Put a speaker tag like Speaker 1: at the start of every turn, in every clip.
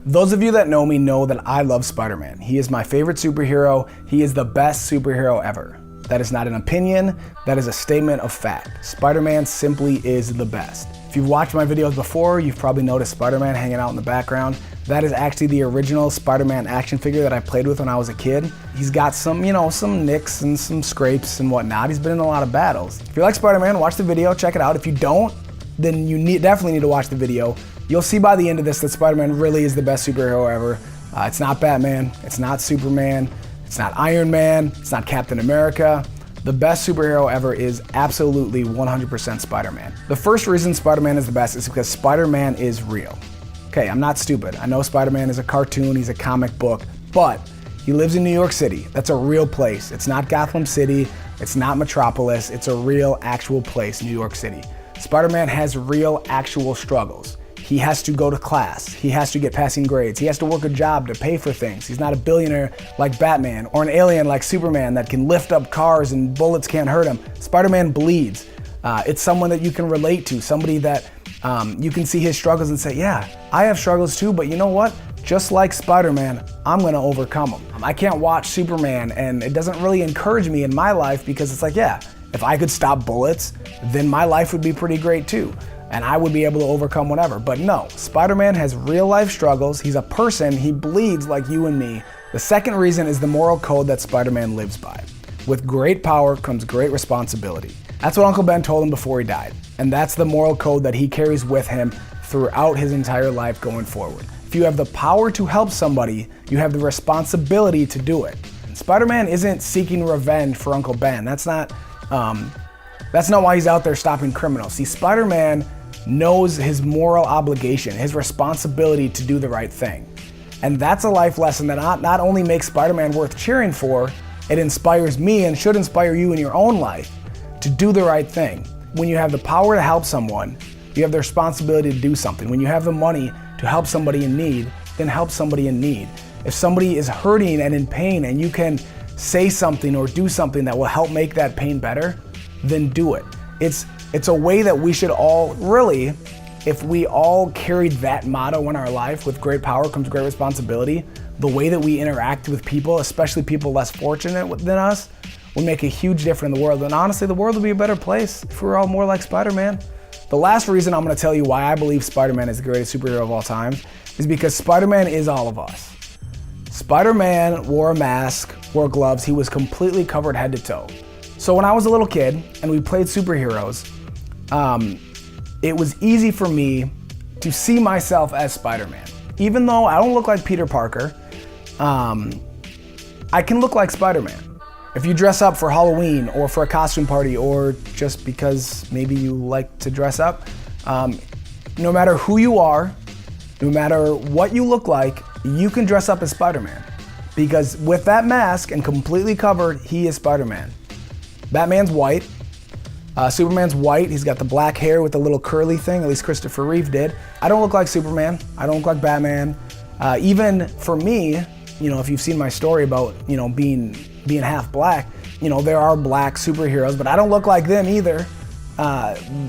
Speaker 1: Those of you that know me know that I love Spider-Man. He is my favorite superhero. He is the best superhero ever. That is not an opinion, that is a statement of fact. Spider-Man simply is the best. If you've watched my videos before, you've probably noticed Spider-Man hanging out in the background. That is actually the original Spider-Man action figure that I played with when I was a kid. He's got some, some nicks and some scrapes and whatnot. He's been in a lot of battles. If you like Spider-Man, watch the video, check it out. If you don't, then you definitely need to watch the video. You'll see by the end of this that Spider-Man really is the best superhero ever. It's not Batman, it's not Superman, it's not Iron Man, it's not Captain America. The best superhero ever is absolutely 100% Spider-Man. The first reason Spider-Man is the best is because Spider-Man is real. Okay, I'm not stupid. I know Spider-Man is a cartoon, he's a comic book, but he lives in New York City. That's a real place. It's not Gotham City, it's not Metropolis, it's a real, actual place, New York City. Spider-Man has real, actual struggles. He has to go to class. He has to get passing grades. He has to work a job to pay for things. He's not a billionaire like Batman or an alien like Superman that can lift up cars and bullets can't hurt him. Spider-Man bleeds. It's someone that you can relate to, somebody that you can see his struggles and say, yeah, I have struggles too, but you know what? Just like Spider-Man, I'm gonna overcome them. I can't watch Superman and it doesn't really encourage me in my life because it's like, yeah, if I could stop bullets, then my life would be pretty great too. And I would be able to overcome whatever. But no, Spider-Man has real life struggles. He's a person, he bleeds like you and me. The second reason is the moral code that Spider-Man lives by. With great power comes great responsibility. That's what Uncle Ben told him before he died. And that's the moral code that he carries with him throughout his entire life going forward. If you have the power to help somebody, you have the responsibility to do it. Spider-Man isn't seeking revenge for Uncle Ben. That's not why he's out there stopping criminals. See, Spider-Man knows his moral obligation, his responsibility to do the right thing. And that's a life lesson that not only makes Spider-Man worth cheering for, it inspires me and should inspire you in your own life to do the right thing. When you have the power to help someone, you have the responsibility to do something. When you have the money to help somebody in need, then help somebody in need. If somebody is hurting and in pain and you can say something or do something that will help make that pain better, then do it. It's a way that we should all really, if we all carried that motto in our life, with great power comes great responsibility, the way that we interact with people, especially people less fortunate than us, will make a huge difference in the world. And honestly, the world would be a better place if we were all more like Spider-Man. The last reason I'm gonna tell you why I believe Spider-Man is the greatest superhero of all time is because Spider-Man is all of us. Spider-Man wore a mask, wore gloves, he was completely covered head to toe. So when I was a little kid and we played superheroes, it was easy for me to see myself as Spider-Man. Even though I don't look like Peter Parker, I can look like Spider-Man. If you dress up for Halloween or for a costume party or just because maybe you like to dress up, no matter who you are, no matter what you look like, you can dress up as Spider-Man. Because with that mask and completely covered, he is Spider-Man. Batman's white, Superman's white, he's got the black hair with the little curly thing, at least Christopher Reeve did. I don't look like Superman, I don't look like Batman. Even for me, if you've seen my story about, being half black, there are black superheroes, but I don't look like them either.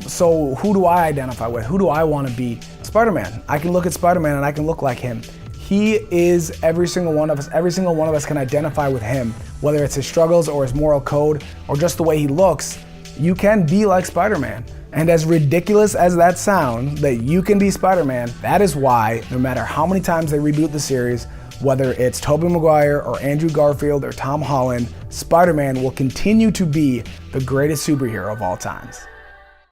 Speaker 1: So who do I identify with? Who do I want to be? Spider-Man. I can look at Spider-Man and I can look like him. He is every single one of us. Every single one of us can identify with him, whether it's his struggles or his moral code or just the way he looks. You can be like Spider-Man. And as ridiculous as that sounds, that you can be Spider-Man, that is why no matter how many times they reboot the series, whether it's Tobey Maguire or Andrew Garfield or Tom Holland, Spider-Man will continue to be the greatest superhero of all times.